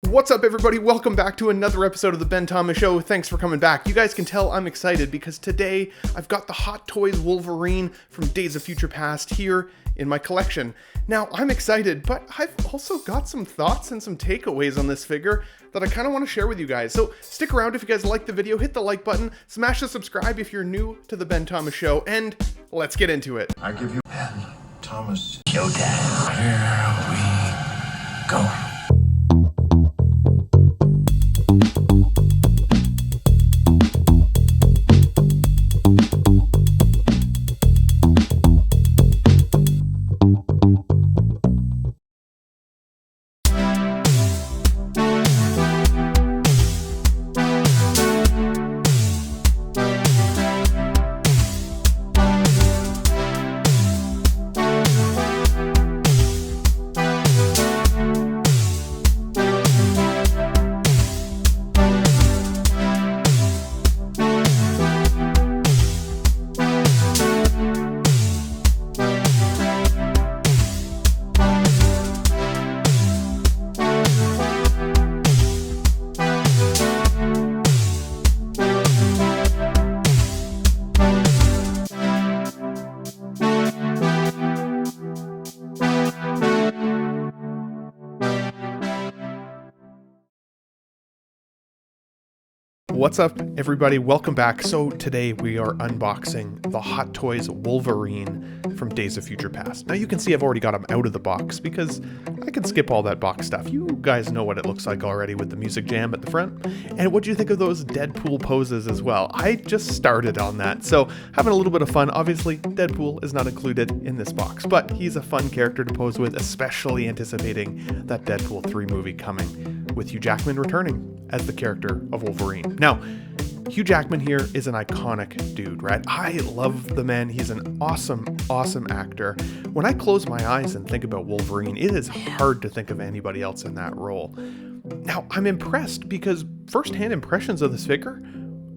What's up, everybody? Welcome back to another episode of the Ben Thomas Show. Thanks for coming back. You guys can tell I'm excited because today I've got the Hot Toys Wolverine from Days of Future Past here in my collection. Now, I'm excited, but I've also got some thoughts and some takeaways on this figure that I kind of want to share with you guys. So stick around if you guys like the video, hit the like button, smash the subscribe if you're new to the Ben Thomas Show, and let's get into it. I give you Ben Thomas Showtime. Here we go. What's up, everybody? Welcome back. So today we are unboxing the Hot Toys Wolverine from Days of Future Past. Now you can see I've already got him out of the box because I can skip all that box stuff. You guys know what it looks like already with the music jam at the front. And what do you think of those Deadpool poses as well? I just started on that, so having a little bit of fun. Obviously, Deadpool is not included in this box, but he's a fun character to pose with, especially anticipating that Deadpool 3 movie coming, with Hugh Jackman returning as the character of Wolverine. Now, Hugh Jackman here is an iconic dude, right? I love the man. He's an awesome actor. When I close my eyes and think about Wolverine, it is hard to think of anybody else in that role. Now, I'm impressed because first-hand impressions of this figure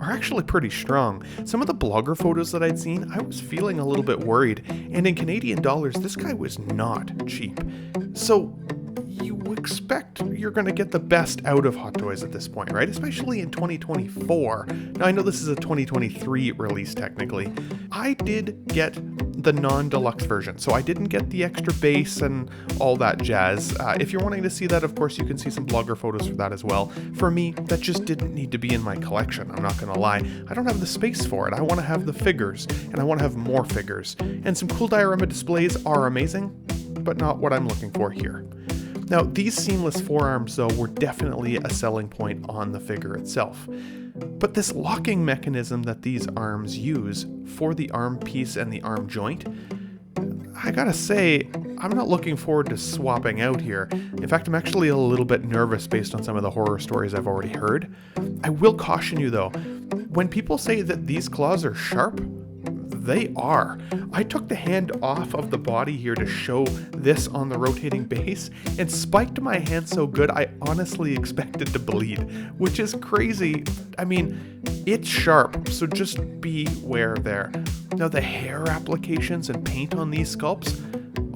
are actually pretty strong. Some of the blogger photos that I'd seen, I was feeling a little bit worried. And in Canadian dollars, this guy was not cheap. So you expect you're going to get the best out of Hot Toys at this point, right? Especially in 2024. Now, I know this is a 2023 release technically. I did get the non-deluxe version, so I didn't get the extra base and all that jazz. If you're wanting to see that, of course, you can see some blogger photos for that as well. For me, that just didn't need to be in my collection. I'm not going to lie. I don't have the space for it. I want to have the figures, and I want to have more figures. And some cool diorama displays are amazing, but not what I'm looking for here. Now, these seamless forearms, though, were definitely a selling point on the figure itself. But this locking mechanism that these arms use for the arm piece and the arm joint, I gotta say, I'm not looking forward to swapping out here. In fact, I'm actually a little bit nervous based on some of the horror stories I've already heard. I will caution you, though, when people say that these claws are sharp, they are. I took the hand off of the body here to show this on the rotating base and spiked my hand so good I honestly expected to bleed, which is crazy. I mean, it's sharp, so just beware there. Now, the hair applications and paint on these sculpts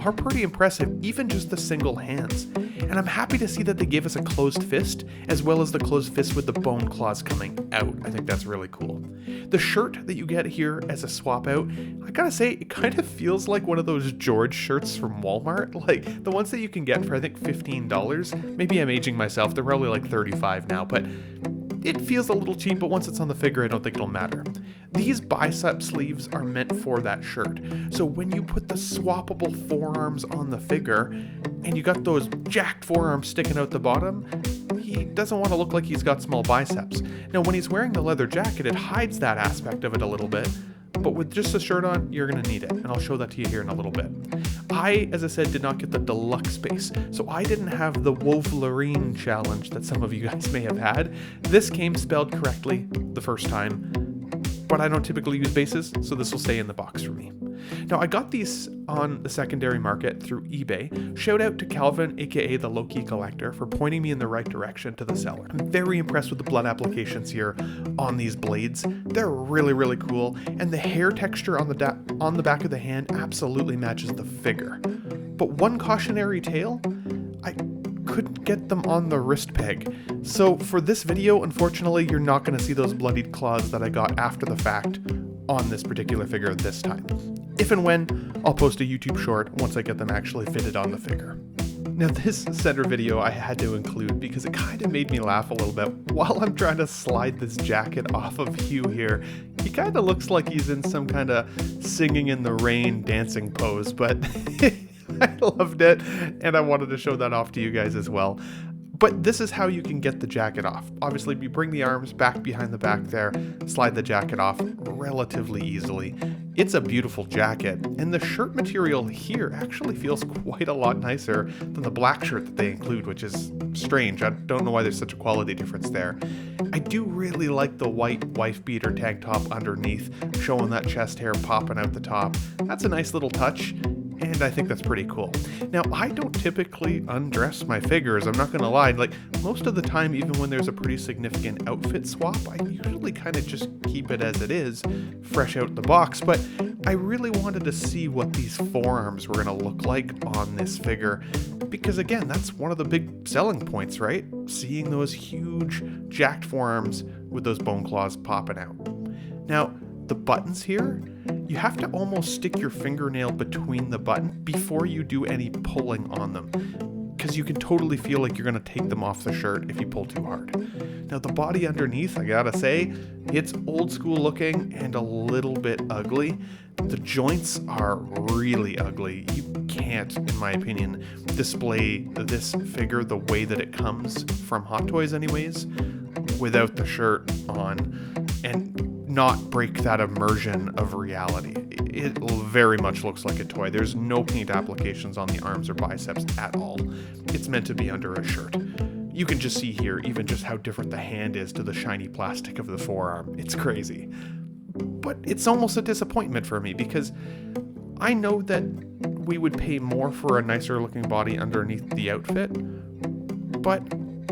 are pretty impressive, even just the single hands. And I'm happy to see that they gave us a closed fist, as well as the closed fist with the bone claws coming out. I think that's really cool. The shirt that you get here as a swap out, I gotta say, it kind of feels like one of those George shirts from Walmart, like the ones that you can get for I think $15. Maybe I'm aging myself, they're probably like $35 now, but it feels a little cheap, but once it's on the figure, I don't think it'll matter. These bicep sleeves are meant for that shirt. So when you put the swappable forearms on the figure, and you got those jacked forearms sticking out the bottom, he doesn't want to look like he's got small biceps. Now, when he's wearing the leather jacket, it hides that aspect of it a little bit, but with just the shirt on, you're going to need it, and I'll show that to you here in a little bit. I, as I said, did not get the deluxe base, so I didn't have the Wolverine challenge that some of you guys may have had. This came spelled correctly the first time, but I don't typically use bases, so this will stay in the box for me. Now, I got these on the secondary market through eBay. Shout out to Calvin, aka the Loki Collector, for pointing me in the right direction to the seller. I'm very impressed with the blood applications here on these blades. They're really, really cool, and the hair texture on the back of the hand absolutely matches the figure. But one cautionary tale, I couldn't get them on the wrist peg. So for this video, unfortunately, you're not going to see those bloodied claws that I got after the fact on this particular figure this time. If and when, I'll post a YouTube short once I get them actually fitted on the figure. Now this center video I had to include because it kind of made me laugh a little bit while I'm trying to slide this jacket off of Hugh here. He kind of looks like he's in some kind of singing in the rain dancing pose, but I loved it and I wanted to show that off to you guys as well. But this is how you can get the jacket off. Obviously, you bring the arms back behind the back there, slide the jacket off relatively easily. It's a beautiful jacket, and the shirt material here actually feels quite a lot nicer than the black shirt that they include, which is strange. I don't know why there's such a quality difference there. I do really like the white wife beater tank top underneath, showing that chest hair popping out the top. That's a nice little touch. And I think that's pretty cool. Now, I don't typically undress my figures, I'm not gonna lie. Like, most of the time, even when there's a pretty significant outfit swap, I usually kind of just keep it as it is, fresh out the box. But I really wanted to see what these forearms were gonna look like on this figure. Because again, that's one of the big selling points, right? Seeing those huge, jacked forearms with those bone claws popping out. Now, the buttons here, you have to almost stick your fingernail between the button before you do any pulling on them, because you can totally feel like you're going to take them off the shirt if you pull too hard. Now the body underneath, I gotta say, it's old school looking and a little bit ugly. The joints are really ugly. You can't, in my opinion, display this figure the way that it comes from Hot Toys anyways, without the shirt on, and not break that immersion of reality. It very much looks like a toy. There's no paint applications on the arms or biceps at all. It's meant to be under a shirt. You can just see here even just how different the hand is to the shiny plastic of the forearm. It's crazy. But it's almost a disappointment for me because I know that we would pay more for a nicer looking body underneath the outfit, but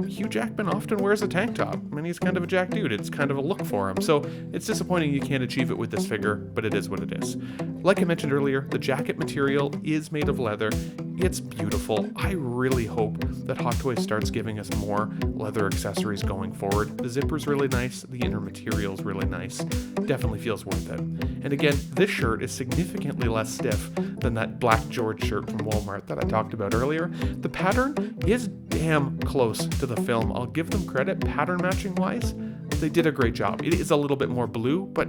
Hugh Jackman often wears a tank top. I mean, he's kind of a jack dude. It's kind of a look for him. So it's disappointing you can't achieve it with this figure, but it is what it is. Like I mentioned earlier, the jacket material is made of leather. It's beautiful. I really hope that Hot Toys starts giving us more leather accessories going forward. The zipper's really nice. The inner material's really nice. Definitely feels worth it. And again, this shirt is significantly less stiff than that Black George shirt from Walmart that I talked about earlier. The pattern is damn close to the film. I'll give them credit, pattern matching wise. They did a great job. It is a little bit more blue, but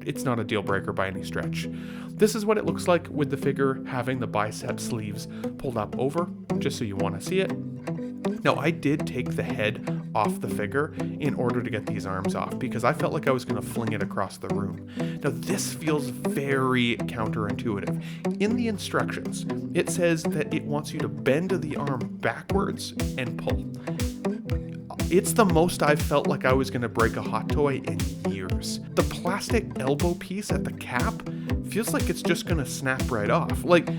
it's not a deal breaker by any stretch. This is what it looks like with the figure having the bicep sleeves pulled up over, just so you want to see it. Now, I did take the head off the figure in order to get these arms off because I felt like I was going to fling it across the room. Now, this feels very counterintuitive. In the instructions, it says that it wants you to bend the arm backwards and pull. It's the most I've felt like I was going to break a Hot Toy in years. The plastic elbow piece at the cap feels like it's just going to snap right off. Like,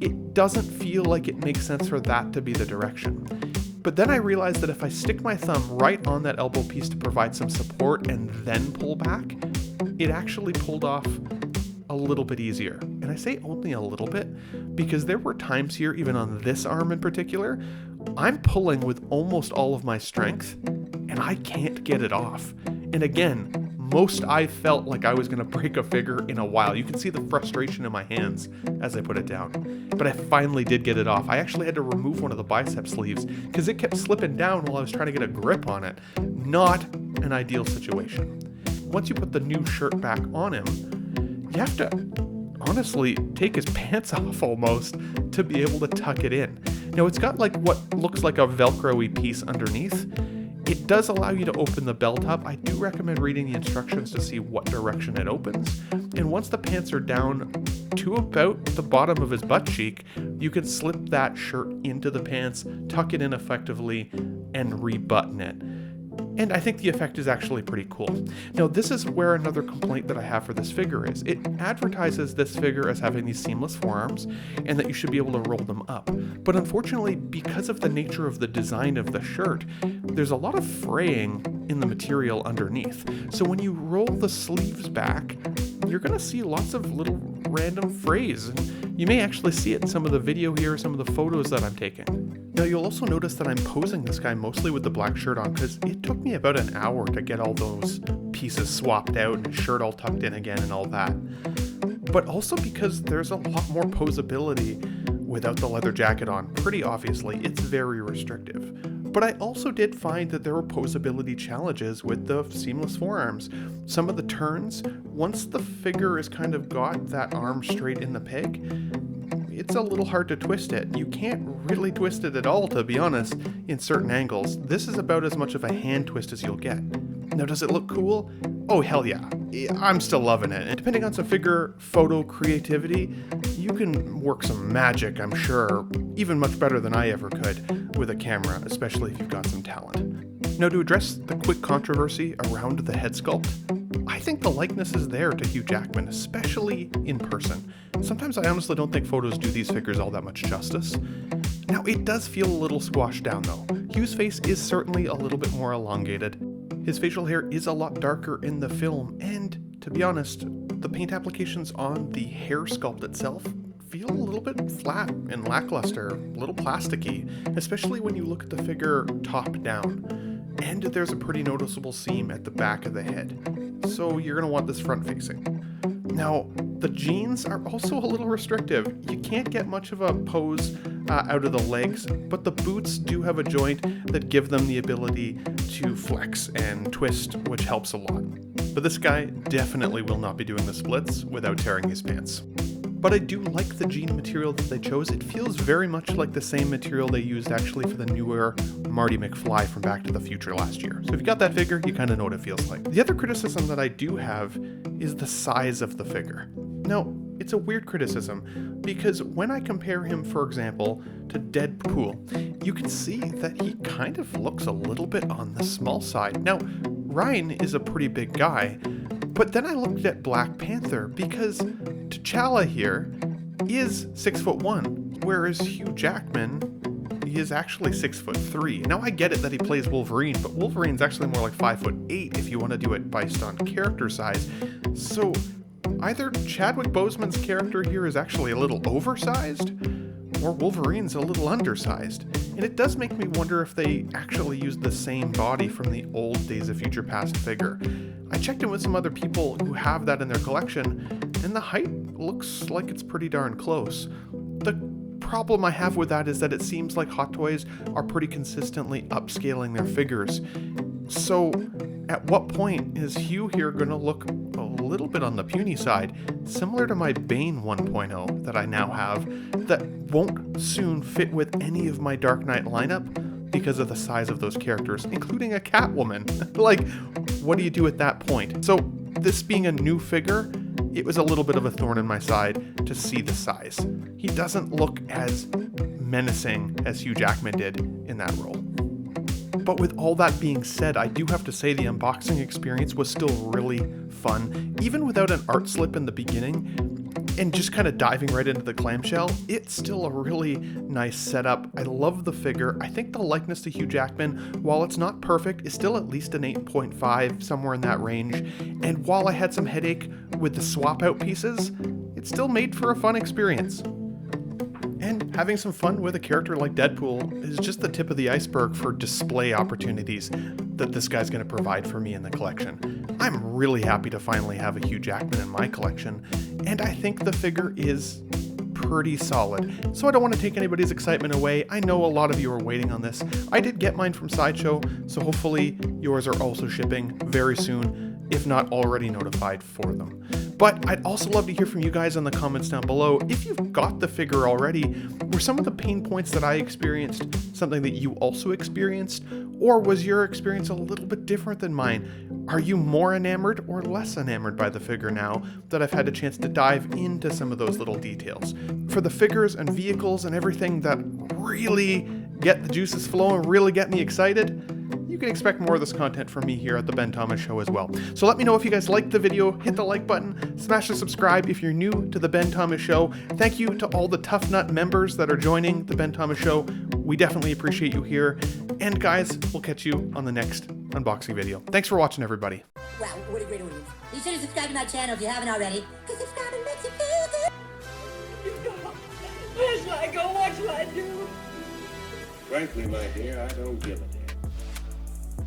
it doesn't feel like it makes sense for that to be the direction. But then I realized that if I stick my thumb right on that elbow piece to provide some support and then pull back, it actually pulled off a little bit easier. And I say only a little bit because there were times here, even on this arm in particular, I'm pulling with almost all of my strength and I can't get it off. And again, most I felt like I was going to break a figure in a while. You can see the frustration in my hands as I put it down. But I finally did get it off. I actually had to remove one of the bicep sleeves because it kept slipping down while I was trying to get a grip on it. Not an ideal situation. Once you put the new shirt back on him, you have to honestly take his pants off almost to be able to tuck it in. Now it's got like what looks like a Velcro-y piece underneath. It does allow you to open the belt up. I do recommend reading the instructions to see what direction it opens. And once the pants are down to about the bottom of his butt cheek, you can slip that shirt into the pants, tuck it in effectively, and rebutton it. And I think the effect is actually pretty cool. Now, this is where another complaint that I have for this figure is. It advertises this figure as having these seamless forearms and that you should be able to roll them up. But unfortunately, because of the nature of the design of the shirt, there's a lot of fraying in the material underneath. So when you roll the sleeves back, you're going to see lots of little random frays. And you may actually see it in some of the video here, some of the photos that I'm taking. Now you'll also notice that I'm posing this guy mostly with the black shirt on because it took me about an hour to get all those pieces swapped out and his shirt all tucked in again and all that. But also because there's a lot more posability without the leather jacket on. Pretty obviously, it's very restrictive. But I also did find that there were posability challenges with the seamless forearms. Some of the turns, once the figure has kind of got that arm straight in the peg, it's a little hard to twist it. You can't really twist it at all, to be honest, in certain angles. This is about as much of a hand twist as you'll get. Now, does it look cool? Oh, hell yeah. I'm still loving it. And depending on some figure photo creativity, you can work some magic, I'm sure, even much better than I ever could with a camera, especially if you've got some talent. Now, to address the quick controversy around the head sculpt, I think the likeness is there to Hugh Jackman, especially in person. Sometimes I honestly don't think photos do these figures all that much justice. Now, it does feel a little squashed down though. Hugh's face is certainly a little bit more elongated. His facial hair is a lot darker in the film, and to be honest, the paint applications on the hair sculpt itself feel a little bit flat and lackluster, a little plasticky, especially when you look at the figure top down. And there's a pretty noticeable seam at the back of the head, so you're going to want this front facing. Now, the jeans are also a little restrictive. You can't get much of a pose out of the legs, but the boots do have a joint that give them the ability to flex and twist, which helps a lot. But this guy definitely will not be doing the splits without tearing his pants. But I do like the jean material that they chose. It feels very much like the same material they used actually for the newer Marty McFly from Back to the Future last year. So if you got that figure, you kind of know what it feels like. The other criticism that I do have is the size of the figure. Now, it's a weird criticism because when I compare him, for example, to Deadpool, you can see that he kind of looks a little bit on the small side. Now, Ryan is a pretty big guy, but then I looked at Black Panther because T'Challa here is 6'1", whereas Hugh Jackman is actually 6'3". Now I get it that he plays Wolverine, but Wolverine's actually more like 5'8" if you want to do it based on character size. So either Chadwick Boseman's character here is actually a little oversized, or Wolverine's a little undersized. And it does make me wonder if they actually used the same body from the old Days of Future Past figure. I checked in with some other people who have that in their collection, and the height looks like it's pretty darn close. The problem I have with that is that it seems like Hot Toys are pretty consistently upscaling their figures. So at what point is Hugh here going to look a little bit on the puny side, similar to my Bane 1.0 that I now have, that won't soon fit with any of my Dark Knight lineup because of the size of those characters, including a Catwoman. Like, what do you do at that point? So this being a new figure, it was a little bit of a thorn in my side to see the size. He doesn't look as menacing as Hugh Jackman did in that role. But with all that being said, I do have to say the unboxing experience was still really fun. Even without an art slip in the beginning, and just kind of diving right into the clamshell, it's still a really nice setup. I love the figure. I think the likeness to Hugh Jackman, while it's not perfect, is still at least an 8.5, somewhere in that range. And while I had some headache with the swap out pieces, it still made for a fun experience. And having some fun with a character like Deadpool is just the tip of the iceberg for display opportunities that this guy's going to provide for me in the collection. I'm really happy to finally have a Hugh Jackman in my collection, and I think the figure is pretty solid. So I don't want to take anybody's excitement away. I know a lot of you are waiting on this. I did get mine from Sideshow, so hopefully yours are also shipping very soon, if not already notified for them. But I'd also love to hear from you guys in the comments down below. If you've got the figure already, were some of the pain points that I experienced something that you also experienced? Or was your experience a little bit different than mine? Are you more enamored or less enamored by the figure now that I've had a chance to dive into some of those little details? For the figures and vehicles and everything that really get the juices flowing, really get me excited, you can expect more of this content from me here at the Ben Thomas Show as well. So let me know if you guys liked the video, hit the like button, smash the subscribe if you're new to the Ben Thomas Show. Thank you to all the Tough Nut members that are joining the Ben Thomas Show. We definitely appreciate you here. And guys, we'll catch you on the next unboxing video. Thanks for watching, everybody. Wow, what a great audience. Be sure to subscribe to my channel if you haven't already, because subscribing makes you feel good. Where shall I go? What shall I do? Frankly, my dear, I don't give a damn.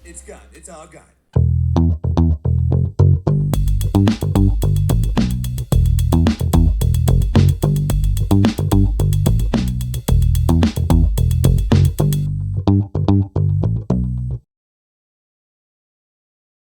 It's gone. It's all gone.